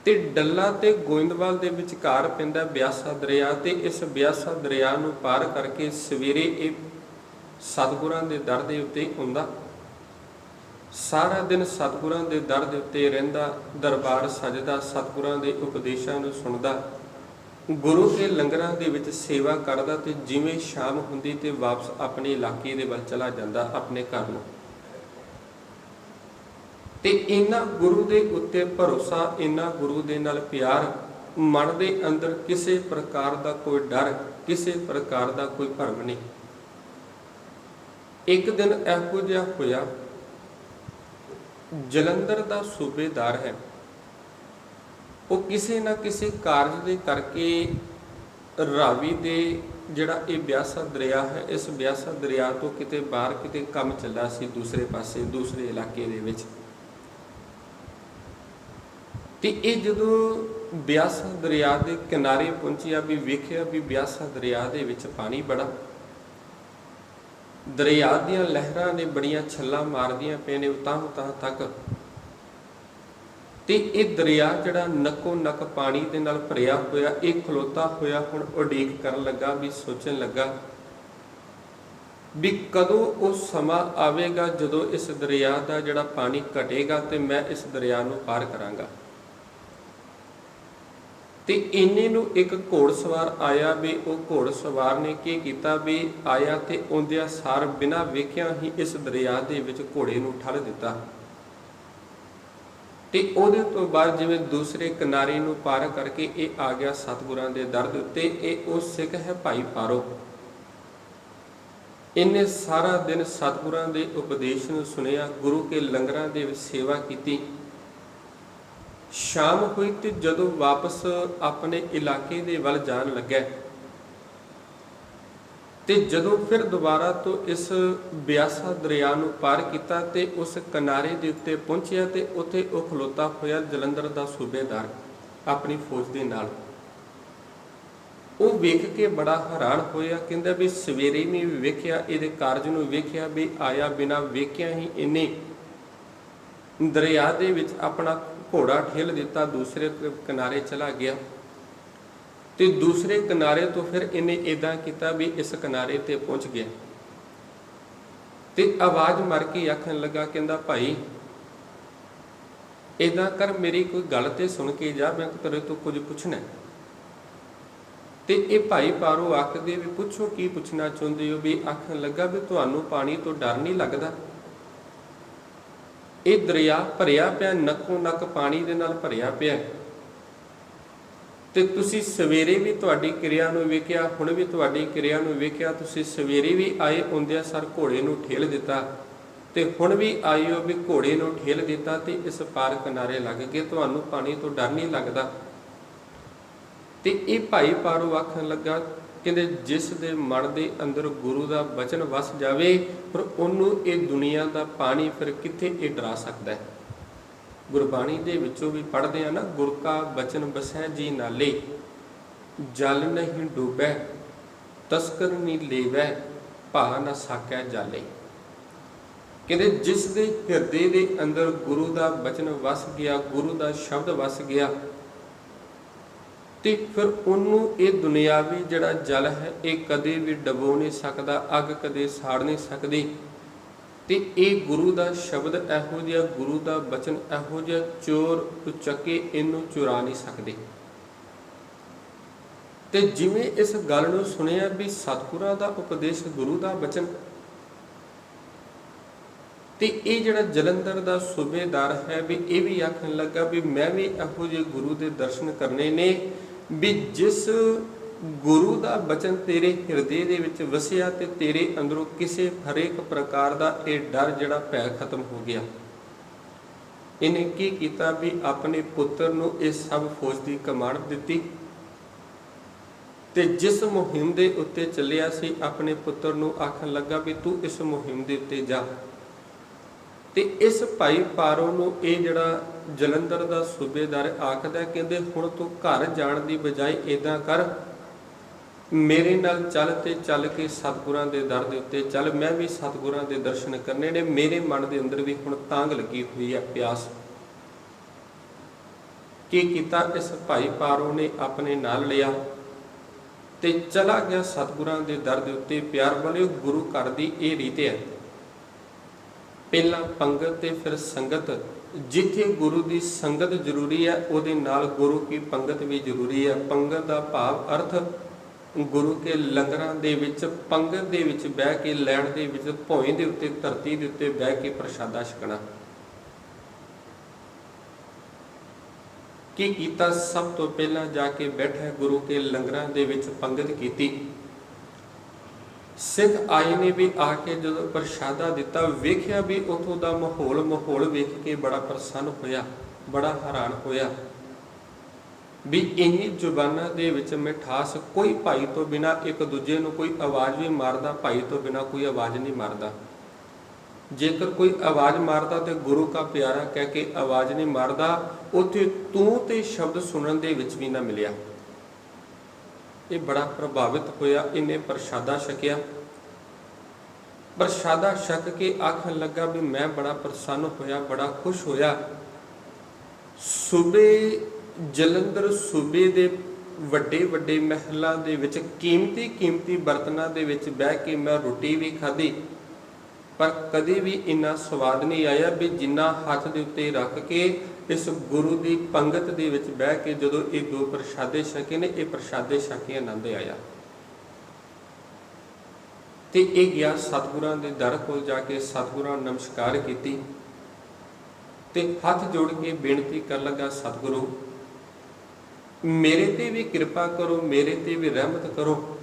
ਤੇ ਡੱਲਾ ਤੇ ਗੋਇੰਦਵਾਲ ਦੇ ਵਿਚਕਾਰ ਪੈਂਦਾ ਬਿਆਸਾ ਦਰਿਆ। ਤੇ ਇਸ ਬਿਆਸਾ ਦਰਿਆ ਨੂੰ ਪਾਰ ਕਰਕੇ ਸਵੇਰੇ ਇਹ ਸਤਿਗੁਰਾਂ ਦੇ ਦਰ ਦੇ ਉੱਤੇ ਆਉਂਦਾ। ਸਾਰਾ ਦਿਨ ਸਤਿਗੁਰਾਂ ਦੇ ਦਰ ਦੇ ਉੱਤੇ ਰਹਿੰਦਾ, ਦਰਬਾਰ ਸਜਦਾ, ਸਤਿਗੁਰਾਂ ਦੇ ਉਪਦੇਸ਼ਾਂ ਨੂੰ ਸੁਣਦਾ, ਗੁਰੂ ਕੇ ਲੰਗਰਾਂ ਦੇ ਵਿੱਚ ਸੇਵਾ ਕਰਦਾ ਤੇ ਜਿਵੇਂ ਸ਼ਾਮ ਹੁੰਦੀ ਤੇ ਵਾਪਸ ਆਪਣੇ ਇਲਾਕੇ ਦੇ ਵੱਲ ਚਲਾ ਜਾਂਦਾ, ਆਪਣੇ ਘਰ ਨੂੰ। ਤੇ ਇੰਨਾ ਗੁਰੂ ਦੇ ਉੱਤੇ ਭਰੋਸਾ, ਇੰਨਾ ਗੁਰੂ ਦੇ ਨਾਲ ਪਿਆਰ, ਮਨ ਦੇ ਅੰਦਰ ਕਿਸੇ ਪ੍ਰਕਾਰ ਦਾ ਕੋਈ ਡਰ, ਕਿਸੇ ਪ੍ਰਕਾਰ ਦਾ ਕੋਈ ਭਰਮ ਨਹੀਂ। ਇੱਕ ਦਿਨ ਇਹੋ ਜਿਹਾ ਹੋਇਆ, ਜਲੰਧਰ ਦਾ ਸੂਬੇਦਾਰ ਹੈ, ਉਹ ਕਿਸੇ ਨਾ ਕਿਸੇ ਕਾਰਜ ਦੇ ਕਰਕੇ ਰਾਵੀ ਦੇ ਜਿਹੜਾ ਇਹ ਬਿਆਸਾ ਦਰਿਆ ਹੈ, ਇਸ ਬਿਆਸਾ ਦਰਿਆ ਤੋਂ ਕਿਤੇ ਬਾਹਰ ਕਿਤੇ ਕੰਮ ਚੱਲਾ ਸੀ, ਦੂਸਰੇ ਪਾਸੇ, ਦੂਸਰੇ ਇਲਾਕੇ ਦੇ ਵਿੱਚ। ਤੇ ਇਹ ਜਦੋਂ ਬਿਆਸਾ ਦਰਿਆ ਦੇ ਕਿਨਾਰੇ ਪਹੁੰਚਿਆ ਵੀ ਵੇਖਿਆ ਵੀ ਬਿਆਸਾ ਦਰਿਆ ਦੇ ਵਿੱਚ ਪਾਣੀ ਬੜਾ, ਦਰਿਆ ਦੀਆਂ ਲਹਿਰਾਂ ਨੇ ਬੜੀਆਂ ਛੱਲਾਂ ਮਾਰਦੀਆਂ ਪਏ ਨੇ ਉਤਾਂਹ ਤੱਕ। ਤੇ ਇਹ ਦਰਿਆ ਜਿਹੜਾ ਨੱਕੋ ਨੱਕ ਪਾਣੀ ਦੇ ਨਾਲ ਭਰਿਆ ਹੋਇਆ, ਇਹ ਖਲੋਤਾ ਹੋਇਆ ਹੁਣ ਉਡੀਕ ਕਰਨ ਲੱਗਾ, ਵੀ ਸੋਚਣ ਲੱਗਾ ਵੀ ਕਦੋਂ ਉਹ ਸਮਾਂ ਆਵੇਗਾ ਜਦੋਂ ਇਸ ਦਰਿਆ ਦਾ ਜਿਹੜਾ ਪਾਣੀ ਘਟੇਗਾ ਤੇ ਮੈਂ ਇਸ ਦਰਿਆ ਨੂੰ ਪਾਰ ਕਰਾਂਗਾ। ਤੇ ਇੰਨੇ ਨੂੰ ਇੱਕ ਘੋੜਸਵਾਰ ਆਇਆ। ਵੀ ਉਹ ਘੋੜਸਵਾਰ ਨੇ ਕੀ ਕੀਤਾ ਵੀ ਆਇਆ ਤੇ ਆਉਂਦਿਆਂ ਸਾਰ ਬਿਨਾਂ ਵੇਖਿਆ ਹੀ ਇਸ ਦਰਿਆ ਦੇ ਵਿੱਚ ਘੋੜੇ ਨੂੰ ਠੱਲ ਦਿੱਤਾ। ਤੇ ਉਹਦੇ ਤੋਂ ਬਾਅਦ ਜਿਵੇਂ ਦੂਸਰੇ ਕਿਨਾਰੇ ਨੂੰ ਪਾਰ ਕਰਕੇ ਇਹ ਆ ਗਿਆ ਸਤਿਗੁਰਾਂ ਦੇ ਦਰ ਦੇ ਉੱਤੇ। ਇਹ ਉਹ ਸਿੱਖ ਹੈ ਭਾਈ ਪਾਰੋ। ਇਹਨੇ ਸਾਰਾ ਦਿਨ ਸਤਿਗੁਰਾਂ ਦੇ ਉਪਦੇਸ਼ ਨੂੰ ਸੁਣਿਆ, ਗੁਰੂ ਕੇ ਲੰਗਰਾਂ ਦੇ ਵਿੱਚ ਸੇਵਾ ਕੀਤੀ। ਸ਼ਾਮ ਹੋਈ ਤੇ ਜਦੋਂ ਵਾਪਸ ਆਪਣੇ ਇਲਾਕੇ ਦੇ ਵੱਲ ਜਾਣ ਲੱਗਾ ਤੇ ਜਦੋਂ ਫਿਰ ਦੁਬਾਰਾ ਤੋਂ ਇਸ ਬਿਆਸਾ ਦਰਿਆ ਨੂੰ ਪਾਰ ਕੀਤਾ ਤੇ ਉਸ ਕਿਨਾਰੇ ਦੇ ਉੱਤੇ ਪਹੁੰਚਿਆ ਤੇ ਉੱਥੇ ਉਹ ਖਲੋਤਾ ਹੋਇਆ ਜਲੰਧਰ ਦਾ ਸੂਬੇਦਾਰ ਆਪਣੀ ਫੌਜ ਦੇ ਨਾਲ। ਉਹ ਵੇਖ ਕੇ ਬੜਾ ਹੈਰਾਨ ਹੋਇਆ, ਕਹਿੰਦਾ ਵੀ ਸਵੇਰੇ ਵੀ ਵੇਖਿਆ, ਇਹਦੇ ਕਾਰਜ ਨੂੰ ਵੇਖਿਆ ਵੀ ਆਇਆ ਬਿਨਾਂ ਵੇਖਿਆ ਹੀ ਇਹਨੇ ਦਰਿਆ ਦੇ ਵਿੱਚ ਆਪਣਾ ਘੋੜਾ ਠੇਲ ਦਿੱਤਾ, ਦੂਸਰੇ ਕਿਨਾਰੇ ਚਲਾ ਗਿਆ। ਤੇ ਦੂਸਰੇ ਕਿਨਾਰੇ ਤੋਂ ਫਿਰ ਇਹਨੇ ਇਦਾਂ ਕੀਤਾ ਵੀ ਇਸ ਕਿਨਾਰੇ ਤੇ ਪਹੁੰਚ ਗਿਆ ਤੇ ਆਵਾਜ਼ ਮਾਰ ਕੇ ਆਖਣ ਲੱਗਾ, ਕਹਿੰਦਾ ਭਾਈ ਇਦਾਂ ਕਰ, ਮੇਰੀ ਕੋਈ ਗੱਲ ਤੇ ਸੁਣ ਕੇ ਜਾ, ਮੈਂ ਤੇਰੇ ਤੋਂ ਕੁਝ ਪੁੱਛਣਾ। ਤੇ ਇਹ ਭਾਈ ਪਾਰੋ ਆਖਦੇ ਵੀ ਪੁੱਛੋ, ਕੀ ਪੁੱਛਣਾ ਚਾਹੁੰਦੇ ਹੋ? ਵੀ ਆਖਣ ਲੱਗਾ ਵੀ ਤੁਹਾਨੂੰ ਪਾਣੀ ਤੋਂ ਡਰ ਨਹੀਂ ਲੱਗਦਾ? ਇਹ ਦਰਿਆ ਭਰਿਆ ਪਿਆ, ਨੱਕੋ ਨੱਕ ਪਾਣੀ ਦੇ ਨਾਲ ਭਰਿਆ ਪਿਆ ਤੇ ਤੁਸੀਂ ਸਵੇਰੇ ਵੀ ਤੁਹਾਡੀ ਕਿਰਿਆ ਨੂੰ ਵੇਖਿਆ, ਹੁਣ ਵੀ ਤੁਹਾਡੀ ਕਿਰਿਆ ਨੂੰ ਵੇਖਿਆ। ਤੁਸੀਂ ਸਵੇਰੇ ਵੀ ਆਏ, ਆਉਂਦਿਆਂ ਸਰ ਘੋੜੇ ਨੂੰ ਠੇਲ ਦਿੱਤਾ ਤੇ ਹੁਣ ਵੀ ਆਏ ਹੋ ਵੀ ਘੋੜੇ ਨੂੰ ਠੇਲ ਦਿੱਤਾ ਤੇ ਇਸ ਪਾਰ ਕਿਨਾਰੇ ਲੱਗ ਗਏ, ਤੁਹਾਨੂੰ ਪਾਣੀ ਤੋਂ ਡਰ ਨਹੀਂ ਲੱਗਦਾ? ਤੇ ਇਹ ਭਾਈ ਪਾਰੋ ਆਖਣ ਲੱਗਾ, ਕਹਿੰਦੇ ਜਿਸ ਦੇ ਮਨ ਦੇ ਅੰਦਰ ਗੁਰੂ ਦਾ ਬਚਨ ਵਸ ਜਾਵੇ ਪਰ ਉਹਨੂੰ ਇਹ ਦੁਨੀਆ ਦਾ ਪਾਣੀ ਫਿਰ ਕਿੱਥੇ ਇਹ ਡਰਾ ਸਕਦਾ ਹੈ। ਗੁਰਬਾਣੀ ਦੇ ਵਿੱਚੋਂ ਵੀ ਪੜ੍ਹਦੇ ਆ ਨਾ, ਗੁਰ ਕਾ ਬਚਨ ਬਸੈ ਜੀ ਨਾਲੇ, ਜਲ ਨਹੀਂ ਡੂਬੈ ਤਸਕਰ ਨਹੀਂ ਲੇਵੈ, ਭਾ ਨਾ ਸਾਕੈ ਜਾਲੇ। ਕਹਿੰਦੇ ਜਿਸ ਦੇ ਹਿਰਦੇ ਦੇ ਅੰਦਰ ਗੁਰੂ ਦਾ ਬਚਨ ਵਸ ਗਿਆ, ਗੁਰੂ ਦਾ ਸ਼ਬਦ ਵਸ ਗਿਆ, ਤੇ ਫਿਰ ਉਹਨੂੰ ਇਹ ਦੁਨਿਆਵੀ ਜਿਹੜਾ ਜਲ ਹੈ ਇਹ ਕਦੇ ਵੀ ਡਬੋ ਨਹੀਂ ਸਕਦਾ, ਅੱਗ ਕਦੇ ਸਾੜ ਨਹੀਂ ਸਕਦੀ। ਤੇ ਇਹ ਗੁਰੂ ਦਾ ਸ਼ਬਦ ਇਹੋ ਜਿਹਾ, ਗੁਰੂ ਦਾ ਬਚਨ ਇਹੋ ਜਿਹਾ, ਚੋਰ ਉਚੱਕੇ ਇਹਨੂੰ ਚੁਰਾ ਨਹੀਂ ਸਕਦੇ। ਤੇ ਜਿਵੇਂ ਇਸ ਗੱਲ ਨੂੰ ਸੁਣਿਆ ਵੀ ਸਤਿਗੁਰਾਂ ਦਾ ਉਪਦੇਸ਼, ਗੁਰੂ ਦਾ ਬਚਨ, ਤੇ ਇਹ ਜਿਹੜਾ ਜਲੰਧਰ ਦਾ ਸੂਬੇਦਾਰ ਹੈ ਵੀ ਇਹ ਵੀ ਆਖਣ ਲੱਗਾ ਵੀ ਮੈਂ ਵੀ ਇਹੋ ਜਿਹੇ ਗੁਰੂ ਦੇ ਦਰਸ਼ਨ ਕਰਨੇ ਨੇ ਵੀ ਜਿਸ ਗੁਰੂ ਦਾ ਬਚਨ ਤੇਰੇ ਹਿਰਦੇ ਦੇ ਵਿੱਚ ਵਸਿਆ ਤੇ ਤੇਰੇ ਅੰਦਰੋਂ ਕਿਸੇ ਹਰੇਕ ਪ੍ਰਕਾਰ ਦਾ ਇਹ ਡਰ ਜਿਹੜਾ ਭੈ ਖਤਮ ਹੋ ਗਿਆ। ਇਹਨੇ ਕੀ ਕੀਤਾ ਵੀ ਆਪਣੇ ਪੁੱਤਰ ਨੂੰ ਇਹ ਸਭ ਫੌਜ ਦੀ ਕਮਾਂਡ ਦਿੱਤੀ, ਤੇ ਜਿਸ ਮੁਹਿੰਮ ਦੇ ਉੱਤੇ ਚੱਲਿਆ ਸੀ ਆਪਣੇ ਪੁੱਤਰ ਨੂੰ ਆਖਣ ਲੱਗਾ ਵੀ ਤੂੰ ਇਸ ਮੁਹਿੰਮ ਦੇ ਉੱਤੇ ਜਾ। ਤੇ ਇਸ ਭਾਈ ਪਾਰੋ ਨੂੰ ਇਹ ਜਿਹੜਾ ਜਲੰਧਰ ਦਾ ਸੂਬੇਦਾਰ ਆਖਦਾ, ਕਹਿੰਦੇ ਹੁਣ ਤੂੰ ਘਰ ਜਾਣ ਦੀ ਬਜਾਏ ਇਦਾਂ ਕਰ, ਮੇਰੇ ਨਾਲ ਚੱਲ ਤੇ ਚੱਲ ਕੇ ਸਤਿਗੁਰਾਂ ਦੇ ਦਰ ਦੇ ਉੱਤੇ ਚੱਲ, ਮੈਂ ਵੀ ਸਤਿਗੁਰਾਂ ਦੇ ਦਰਸ਼ਨ ਕਰਨੇ ਨੇ, ਮੇਰੇ ਮਨ ਦੇ ਅੰਦਰ ਵੀ ਹੁਣ ਤਾਂਘ ਲੱਗੀ ਹੋਈ ਹੈ, ਪਿਆਸ। ਕੀ ਕੀਤਾ ਇਸ ਭਾਈ ਪਾਰੋ ਨੇ ਆਪਣੇ ਨਾਲ ਲਿਆ ਤੇ ਚਲਾ ਗਿਆ ਸਤਿਗੁਰਾਂ ਦੇ ਦਰ ਦੇ ਉੱਤੇ। ਪਿਆਰ ਵਾਲਿਓ, ਗੁਰੂ ਘਰ ਦੀ ਇਹ ਰੀਤ ਹੈ, ਪਹਿਲਾਂ ਪੰਗਤ ਤੇ ਫਿਰ ਸੰਗਤ। ਜਿੱਥੇ ਗੁਰੂ ਦੀ ਸੰਗਤ ਜ਼ਰੂਰੀ ਹੈ ਉਹਦੇ ਨਾਲ ਗੁਰੂ ਕੀ ਪੰਗਤ ਵੀ ਜ਼ਰੂਰੀ ਹੈ। ਪੰਗਤ ਦਾ ਭਾਵ ਅਰਥ ਗੁਰੂ ਕੇ ਲੰਗਰਾਂ ਦੇ ਵਿੱਚ, ਪੰਗਤ ਦੇ ਵਿੱਚ ਬਹਿ ਕੇ, ਲੈਣ ਦੇ ਵਿੱਚ, ਭੋਏ ਦੇ ਉੱਤੇ, ਧਰਤੀ ਦੇ ਉੱਤੇ ਬਹਿ ਕੇ ਪ੍ਰਸ਼ਾਦਾ ਛਕਣਾ। ਕੀ ਕੀਤਾ? ਸਭ ਤੋਂ ਪਹਿਲਾਂ ਜਾ ਕੇ ਬੈਠਾ ਗੁਰੂ ਕੇ ਲੰਗਰਾਂ ਦੇ ਵਿੱਚ ਪੰਗਤ ਕੀਤੀ। ਸਿੱਖ ਆਏ ਨੇ ਵੀ ਆ ਕੇ ਜਦੋਂ ਪ੍ਰਸ਼ਾਦਾ ਦਿੱਤਾ, ਵੇਖਿਆ ਵੀ ਉੱਥੋਂ ਦਾ ਮਾਹੌਲ ਵੇਖ ਕੇ ਬੜਾ ਪ੍ਰਸੰਨ ਹੋਇਆ, ਬੜਾ ਹੈਰਾਨ ਹੋਇਆ ਵੀ ਇੰਨੀ ਜ਼ੁਬਾਨਾਂ ਦੇ ਵਿੱਚ ਮਿਠਾਸ। ਕੋਈ ਭਾਈ ਤੋਂ ਬਿਨਾਂ ਇੱਕ ਦੂਜੇ ਨੂੰ ਕੋਈ ਆਵਾਜ਼ ਵੀ ਮਾਰਦਾ, ਭਾਈ ਤੋਂ ਬਿਨਾਂ ਕੋਈ ਆਵਾਜ਼ ਨਹੀਂ ਮਾਰਦਾ। ਜੇਕਰ ਕੋਈ ਆਵਾਜ਼ ਮਾਰਦਾ ਤੇ ਗੁਰੂ ਕਾ ਪਿਆਰਾ ਕਹਿ ਕੇ ਆਵਾਜ਼ ਨਹੀਂ ਮਾਰਦਾ। ਉੱਥੇ ਤੂੰ ਤੇ ਸ਼ਬਦ ਸੁਣਨ ਦੇ ਵਿੱਚ ਵੀ ਨਾ ਮਿਲਿਆ। ਇਹ ਬੜਾ ਪ੍ਰਭਾਵਿਤ ਹੋਇਆ। ਇਹਨੇ ਪ੍ਰਸ਼ਾਦਾ ਛਕਿਆ। ਪ੍ਰਸ਼ਾਦਾ ਛਕ ਕੇ ਆਖਣ ਲੱਗਾ ਵੀ ਮੈਂ ਬੜਾ ਪ੍ਰਸੰਨ ਹੋਇਆ, ਬੜਾ ਖੁਸ਼ ਹੋਇਆ। ਸੂਬੇ ਜਲੰਧਰ ਸੂਬੇ ਦੇ ਵੱਡੇ ਵੱਡੇ ਮਹਿਲਾਂ ਦੇ ਵਿੱਚ ਕੀਮਤੀ ਬਰਤਨਾਂ ਦੇ ਵਿੱਚ ਬਹਿ ਕੇ ਮੈਂ ਰੋਟੀ ਵੀ ਖਾਧੀ, ਪਰ ਕਦੇ ਵੀ ਇੰਨਾ ਸਵਾਦ ਨਹੀਂ ਆਇਆ ਵੀ ਜਿੰਨਾ ਹੱਥ ਦੇ ਉੱਤੇ ਰੱਖ ਕੇ ਇਸ ਗੁਰੂ ਦੀ ਪੰਗਤ ਦੇ ਵਿੱਚ ਬਹਿ ਕੇ ਜਦੋਂ ਇਹ ਦੋ ਪ੍ਰਸ਼ਾਦੇ ਛਕੇ ਨੇ, ਇਹ ਪ੍ਰਸ਼ਾਦੇ ਛਕ ਕੇ ਆਨੰਦ ਆਇਆ। ਤੇ ਇਹ ਗਿਆ ਸਤਿਗੁਰਾਂ ਦੇ ਦਰ ਕੋਲ ਜਾ ਕੇ ਸਤਿਗੁਰਾਂ ਨੂੰ ਨਮਸਕਾਰ ਕੀਤੀ ਤੇ ਹੱਥ ਜੋੜ ਕੇ ਬੇਨਤੀ ਕਰਨ ਲੱਗਾ, ਸਤਿਗੁਰੂ ਮੇਰੇ ਤੇ ਵੀ ਕਿਰਪਾ ਕਰੋ, ਮੇਰੇ ਤੇ ਵੀ ਰਹਿਮਤ ਕਰੋ,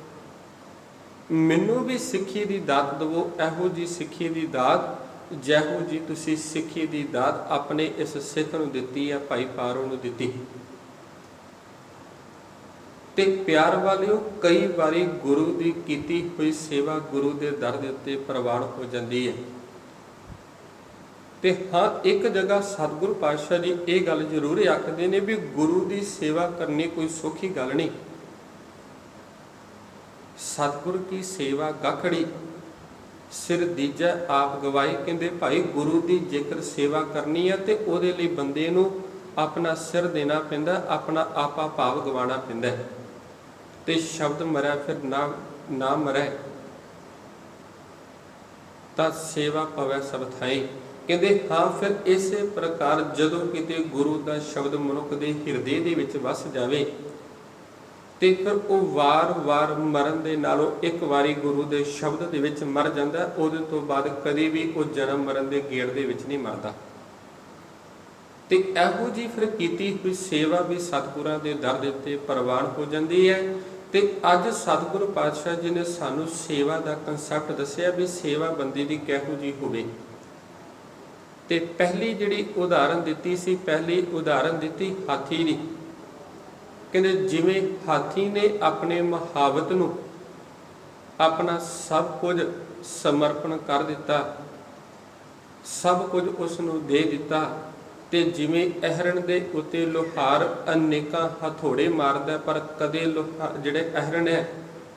ਮੈਨੂੰ ਵੀ ਸਿੱਖੀ ਦੀ ਦਾਤ ਦੇਵੋ, ਇਹੋ ਜੀ ਸਿੱਖੀ ਦੀ ਦਾਤ ਜਿਹੋ ਜੀ ਤੁਸੀਂ ਸਿੱਖੀ ਦੀ ਦਾਤ ਆਪਣੇ ਇਸ ਸਿੱਖ ਨੂੰ ਦਿੱਤੀ ਹੈ, ਭਾਈ ਪਾਰੋ ਨੂੰ ਦਿੱਤੀ। ਤੇ ਪਿਆਰ ਵਾਲਿਓ, ਕਈ ਵਾਰੀ ਗੁਰੂ ਦੀ ਕੀਤੀ ਹੋਈ ਸੇਵਾ ਗੁਰੂ ਦੇ ਦਰ ਦੇ ਉੱਤੇ ਪ੍ਰਵਾਨ ਹੋ ਜਾਂਦੀ ਹੈ। ਤੇ ਹਾਂ, ਇੱਕ ਜਗ੍ਹਾ ਸਤਿਗੁਰੂ ਪਾਤਸ਼ਾਹ ਜੀ ਇਹ ਗੱਲ ਜ਼ਰੂਰ ਆਖਦੇ ਨੇ ਵੀ ਗੁਰੂ ਦੀ ਸੇਵਾ ਕਰਨੀ ਕੋਈ ਸੌਖੀ ਗੱਲ ਨਹੀਂ। ਸਤਿਗੁਰ ਕੀ ਸੇਵਾ ਗਾਖੜੀ ਸਿਰ ਦੀਜੈ ਆਪ ਗਵਾਈ। ਕਹਿੰਦੇ ਭਾਈ ਗੁਰੂ ਦੀ ਜੇਕਰ ਸੇਵਾ ਕਰਨੀ ਹੈ ਤੇ ਉਹਦੇ ਲਈ ਬੰਦੇ ਨੂੰ ਆਪਣਾ ਸਿਰ ਦੇਣਾ ਪੈਂਦਾ, ਆਪਣਾ ਆਪਾ ਭਾਵ ਗਵਾਉਣਾ ਪੈਂਦਾ। ਤੇ ਸ਼ਬਦ ਮਰਿਆ ਫਿਰ ਨਾ ਮਰੇ ਤਾਂ ਸੇਵਾ ਪਵੈ ਸਭ ਥਾਈ। ਕਹਿੰਦੇ ਹਾਂ, ਫਿਰ ਇਸੇ ਪ੍ਰਕਾਰ ਜਦੋਂ ਕਿਤੇ ਗੁਰੂ ਦਾ ਸ਼ਬਦ ਮਨੁੱਖ ਦੇ ਹਿਰਦੇ ਦੇ ਵਿੱਚ ਵਸ ਜਾਵੇ ਤੇ ਫਿਰ ਉਹ ਵਾਰ-ਵਾਰ ਮਰਨ ਦੇ ਨਾਲੋਂ ਇੱਕ ਵਾਰੀ ਗੁਰੂ ਦੇ ਸ਼ਬਦ ਦੇ ਵਿੱਚ ਮਰ ਜਾਂਦਾ, ਉਹਦੇ ਤੋਂ ਬਾਅਦ ਕਦੇ ਵੀ ਉਹ ਜਨਮ ਮਰਨ ਦੇ ਗੇੜ ਦੇ ਵਿੱਚ ਨਹੀਂ ਮਰਦਾ। ਤੇ ਇਹੋ ਜੀ ਫਿਰ ਕੀਤੀ ਹੋਈ ਸੇਵਾ ਵੀ ਸਤਿਗੁਰਾਂ ਦੇ ਦਰ ਦੇ ਉੱਤੇ ਪ੍ਰਵਾਨ ਹੋ ਜਾਂਦੀ ਹੈ। ਤੇ ਅੱਜ ਸਤਿਗੁਰੂ ਪਾਤਸ਼ਾਹ ਜੀ ਨੇ ਸਾਨੂੰ ਸੇਵਾ ਦਾ ਕਨਸੈਪਟ ਦੱਸਿਆ ਵੀ ਸੇਵਾ ਬੰਦੇ ਦੀ ਕਿਹੋ ਜੀ ਹੋਵੇ। ਤੇ ਪਹਿਲੀ ਜਿਹੜੀ ਉਦਾਹਰਨ ਦਿੱਤੀ ਸੀ, ਪਹਿਲੀ ਉਦਾਹਰਨ ਦਿੱਤੀ ਹਾਥੀ ਦੀ। ਕਹਿੰਦੇ ਜਿਵੇਂ ਹਾਥੀ ਨੇ ਆਪਣੇ ਮਹਾਵਤ ਨੂੰ ਆਪਣਾ ਸਭ ਕੁਝ ਸਮਰਪਣ ਕਰ ਦਿੱਤਾ, ਸਭ ਕੁਝ ਉਸ ਨੂੰ ਦੇ ਦਿੱਤਾ, ਤੇ ਜਿਵੇਂ ਅਹਿਰਣ ਦੇ ਉੱਤੇ ਲੋਹਾਰ ਅਨੇਕਾਂ ਹਥੋੜੇ ਮਾਰਦਾ ਪਰ ਕਦੇ ਜਿਹੜੇ ਅਹਿਰਣ ਹੈ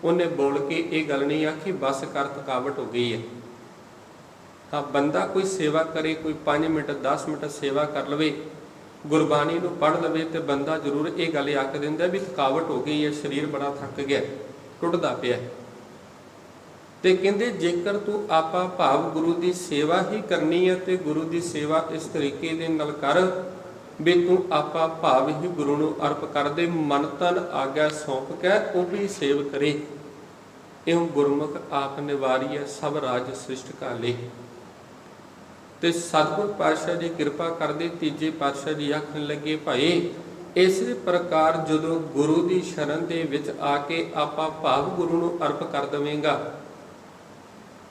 ਉਹਨੇ ਬੋਲ ਕੇ ਇਹ ਗੱਲ ਨਹੀਂ ਆਖੀ ਬਸ ਕਰ ਥਕਾਵਟ ਹੋ ਗਈ ਹੈ। ਹਾਂ, ਬੰਦਾ ਕੋਈ ਸੇਵਾ ਕਰੇ, ਕੋਈ 5 ਮਿੰਟ 10 ਮਿੰਟ ਸੇਵਾ ਕਰ ਲਵੇ, ਗੁਰਬਾਣੀ ਨੂੰ ਪੜ੍ਹ ਲਵੇ, ਤੇ ਬੰਦਾ ਜ਼ਰੂਰ ਇਹ ਗੱਲ ਆਖ ਦਿੰਦਾ ਵੀ ਥਕਾਵਟ ਹੋ ਗਈ ਹੈ, ਸਰੀਰ ਬੜਾ ਥੱਕ ਗਿਆ, ਟੁੱਟਦਾ ਪਿਆ। ਤੇ ਕਹਿੰਦੇ ਜੇਕਰ ਤੂੰ ਆਪਾ ਭਾਵ ਗੁਰੂ ਦੀ ਸੇਵਾ ਹੀ ਕਰਨੀ ਹੈ ਤੇ ਗੁਰੂ ਦੀ ਸੇਵਾ ਇਸ ਤਰੀਕੇ ਦੇ ਨਾਲ ਕਰ ਵੀ ਤੂੰ ਆਪਾ ਭਾਵ ਹੀ ਗੁਰੂ ਨੂੰ ਅਰਪ ਕਰ ਦੇ, ਮਨ ਤਨ ਆਗਿਆ ਸੌਂਪ ਕੇ ਉਹ ਵੀ ਸੇਵ ਕਰੇ। ਇਉਂ ਗੁਰਮੁਖ ਆਪ ਨਿਵਾਰੀਐ ਸਭ ਰਾਜ ਸ੍ਰਿਸ਼ਟ ਕਾਲੇ। ਤੇ ਸਤਿਗੁਰ ਪਾਤਸ਼ਾਹ ਜੀ ਕਿਰਪਾ ਕਰਦੇ, ਤੀਜੇ ਪਾਤਸ਼ਾਹ ਜੀ ਆਖਣ ਲੱਗੇ ਭਾਈ ਇਸੇ ਪ੍ਰਕਾਰ ਜਦੋਂ ਗੁਰੂ ਦੀ ਸ਼ਰਨ ਦੇ ਵਿੱਚ ਆ ਕੇ ਆਪਾ ਭਾਵ ਗੁਰੂ ਨੂੰ ਅਰਪ ਕਰ ਦੇਵੇਂਗਾ,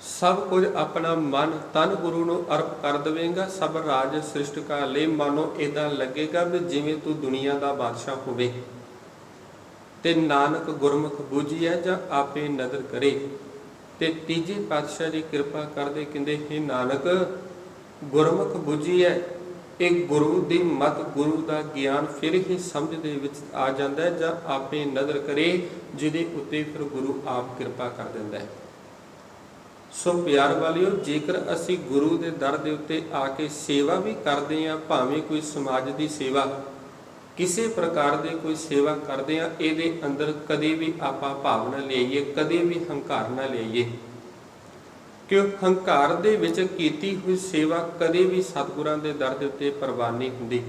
ਸਭ ਕੁਝ ਆਪਣਾ ਮਨ ਤਨ ਗੁਰੂ ਨੂੰ ਅਰਪ ਕਰ ਦੇਵੇਂਗਾ, ਸਭ ਰਾਜ ਸ੍ਰਿਸ਼ਟ ਕਾਲੇ। ਮਾਨੋ ਇਦਾਂ ਲੱਗੇਗਾ ਵੀ ਜਿਵੇਂ ਤੂੰ ਦੁਨੀਆ ਦਾ ਬਾਦਸ਼ਾਹ ਹੋਵੇ। ਤੇ ਨਾਨਕ ਗੁਰਮੁਖ ਬੂਝੀਐ ਜਾਂ ਆਪੇ ਨਦਰ ਕਰੇ। ਤੇ ਤੀਜੇ ਪਾਤਸ਼ਾਹ ਜੀ ਕਿਰਪਾ ਕਰਦੇ, ਕਹਿੰਦੇ हे ਨਾਨਕ ਗੁਰਮੁਖ ਬੂਝੀਐ, ਇਹ ਗੁਰੂ ਦੀ ਮਤ, ਗੁਰੂ ਦਾ ਗਿਆਨ ਫਿਰ ਹੀ ਸਮਝ ਦੇ ਵਿੱਚ ਆ ਜਾਂਦਾ ਹੈ, ਜਾਂ ਆਪੇ ਨਦਰ ਕਰੇ ਜਿਹਦੇ ਉੱਤੇ ਫਿਰ ਗੁਰੂ ਆਪ ਕਿਰਪਾ ਕਰ ਦਿੰਦਾ ਹੈ। ਸੋ ਪਿਆਰ ਵਾਲਿਓ, ਜੇਕਰ ਅਸੀਂ ਗੁਰੂ ਦੇ ਦਰ ਦੇ ਉੱਤੇ ਆ ਕੇ ਸੇਵਾ ਵੀ ਕਰਦੇ ਹਾਂ, ਭਾਵੇਂ ਕੋਈ ਸਮਾਜ ਦੀ ਸੇਵਾ, ਕਿਸੇ ਪ੍ਰਕਾਰ ਦੇ ਕੋਈ ਸੇਵਾ ਕਰਦੇ ਹਾਂ, ਇਹਦੇ ਅੰਦਰ ਕਦੇ ਵੀ ਆਪਾਂ ਭਾਵ ਨਾ ਲਿਆਈਏ, ਕਦੇ ਵੀ ਹੰਕਾਰ ਨਾ ਲਿਆਈਏ। ਕਿਉਂ ਹੰਕਾਰ ਦੇ ਵਿੱਚ ਕੀਤੀ ਹੋਈ ਸੇਵਾ ਕਦੇ ਵੀ ਸਤਿਗੁਰਾਂ ਦੇ ਦਰ ਦੇ ਉੱਤੇ ਪ੍ਰਵਾਨ ਨਹੀਂ ਹੁੰਦੀ।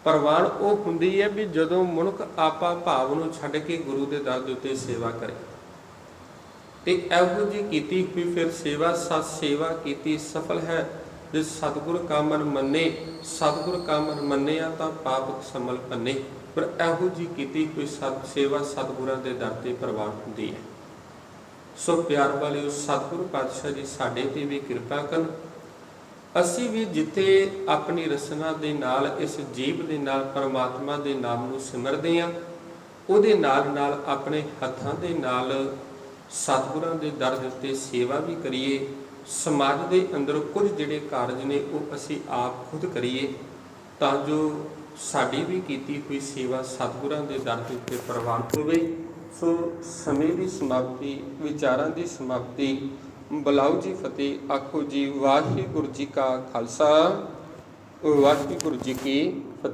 ਪ੍ਰਵਾਨ ਉਹ ਹੁੰਦੀ ਹੈ ਵੀ ਜਦੋਂ ਮਨੁੱਖ ਆਪਾ ਭਾਵ ਨੂੰ ਛੱਡ ਕੇ ਗੁਰੂ ਦੇ ਦਰ ਦੇ ਉੱਤੇ ਸੇਵਾ ਕਰੇ। ਤੇ ਇਹੋ ਜਿਹੀ ਕੀਤੀ ਹੋਈ ਫਿਰ ਸੇਵਾ ਕੀਤੀ ਸਫਲ ਹੈ। ਜੇ ਸਤਿਗੁਰ ਕਾ ਮਨ ਮੰਨੇ, ਸਤਿਗੁਰ ਕਾ ਮਨ ਮੰਨਿਆ ਤਾਂ ਪਾਪ ਸਮਲ ਭੰਨੇ। ਪਰ ਇਹੋ ਜਿਹੀ ਕੀਤੀ ਹੋਈ ਸੇਵਾ ਸਤਿਗੁਰਾਂ ਦੇ ਦਰ ਤੇ ਪ੍ਰਵਾਨ ਹੁੰਦੀ ਹੈ। ਸੋ ਪਿਆਰ ਵਾਲਿਓ, ਸਤਿਗੁਰੂ ਪਾਤਸ਼ਾਹ ਜੀ ਸਾਡੇ ਤੇ ਵੀ ਕਿਰਪਾ ਕਰਨ। ਅਸੀਂ ਵੀ ਜਿੱਥੇ ਆਪਣੀ ਰਸਨਾ ਦੇ ਨਾਲ, ਇਸ ਜੀਵ ਦੇ ਨਾਲ ਪਰਮਾਤਮਾ ਦੇ ਨਾਮ ਨੂੰ ਸਿਮਰਦੇ ਹਾਂ, ਉਹਦੇ ਨਾਲ ਨਾਲ ਆਪਣੇ ਹੱਥਾਂ ਦੇ ਨਾਲ ਸਤਿਗੁਰਾਂ ਦੇ ਦਰ ਦੇ ਉੱਤੇ ਸੇਵਾ ਵੀ ਕਰੀਏ। ਸਮਾਜ ਦੇ ਅੰਦਰ ਕੁਝ ਜਿਹੜੇ ਕਾਰਜ ਨੇ ਉਹ ਅਸੀਂ ਆਪ ਖੁਦ ਕਰੀਏ, ਤਾਂ ਜੋ ਸਾਡੀ ਵੀ ਕੀਤੀ ਹੋਈ ਸੇਵਾ ਸਤਿਗੁਰਾਂ ਦੇ ਦਰ ਦੇ ਉੱਤੇ ਪ੍ਰਵਾਨ ਹੋਵੇ। ਸੋ ਸਮੇਂ ਦੀ ਸਮਾਪਤੀ, ਵਿਚਾਰਾਂ ਦੀ ਸਮਾਪਤੀ। ਬੁਲਾਓ ਜੀ ਫਤਿਹ, ਆਖੋ ਜੀ ਵਾਹਿਗੁਰੂ ਜੀ ਕਾ ਖਾਲਸਾ, ਵਾਹਿਗੁਰੂ ਜੀ ਕੀ ਫਤਿਹ।